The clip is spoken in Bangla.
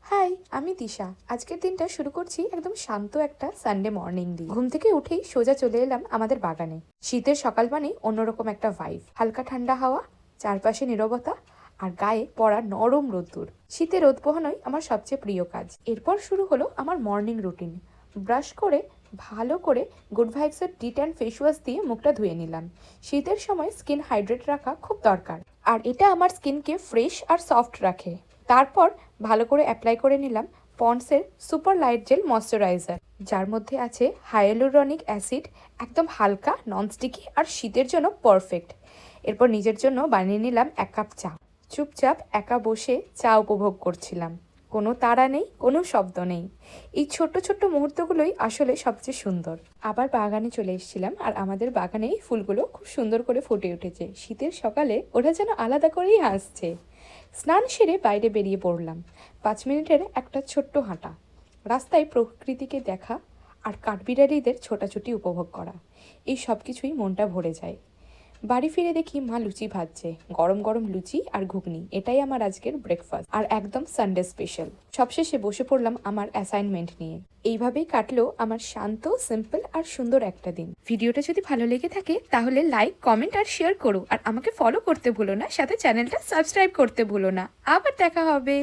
হাই, আমি দিশা। আজকের দিনটা শুরু করছি একদম শান্ত একটা সানডে মর্নিং দিয়ে। ঘুম থেকে উঠেই সোজা চলে এলাম আমাদের বাগানে। শীতের সকাল মানেই অন্যরকম একটা ভাইব। হালকা ঠান্ডা হাওয়া, চারপাশে নীরবতা, আর গায়ে পড়া নরম রোদ্দুর। শীতে রোদ পোহানোই আমার সবচেয়ে প্রিয় কাজ। এরপর শুরু হলো আমার মর্নিং রুটিন। ব্রাশ করে ভালো করে গুড ভাইবসের ডিট্যান ফেস ওয়াশ দিয়ে মুখটা ধুয়ে নিলাম। শীতের সময় স্কিন হাইড্রেট রাখা খুব দরকার, আর এটা আমার স্কিনকে ফ্রেশ আর সফট রাখে। তারপর ভালো করে অ্যাপ্লাই করে নিলাম পন্ডসের সুপার লাইট জেল ময়শ্চারাইজার, যার মধ্যে আছে হায়ালুরনিক অ্যাসিড। একদম হালকা, ননস্টিকি আর শীতের জন্য পারফেক্ট। এরপর নিজের জন্য বানিয়ে নিলাম 1 কাপ চা। চুপচাপ একা বসে চা উপভোগ করছিলাম। কোনো তাড়া নেই, কোনো শব্দ নেই। এই ছোট্ট ছোট্ট মুহূর্তগুলোই আসলে সবচেয়ে সুন্দর। আবার বাগানে চলে এসেছিলাম, আর আমাদের বাগানেই ফুলগুলো খুব সুন্দর করে ফুটে উঠেছে। শীতের সকালে ওরা যেন আলাদা করেই হাসছে। স্নান সেরে বাইরে বেরিয়ে পড়লাম। 5 মিনিটের একটা ছোট্ট হাঁটা, রাস্তায় প্রকৃতিকে দেখা আর কাঠবিড়ালিদের ছোটাছুটি উপভোগ করা, এই সব কিছুই মনটা ভরে যায়। বাড়ি ফিরে দেখি মা লুচি ভাজছে। গরম গরম লুচি আর ঘুগনি, এটাই আমার আজকের ব্রেকফাস্ট, আর একদম সানডে স্পেশাল। সবশেষে বসে পড়লাম আমার অ্যাসাইনমেন্ট নিয়ে। এইভাবেই কাটলো আমার শান্ত, সিম্পল আর সুন্দর একটা দিন। ভিডিওটা যদি ভালো লেগে থাকে তাহলে লাইক, কমেন্ট আর শেয়ার করো, আর আমাকে ফলো করতে ভুলো না, সাথে চ্যানেলটা সাবস্ক্রাইব করতে ভুলো না। আবার দেখা হবে।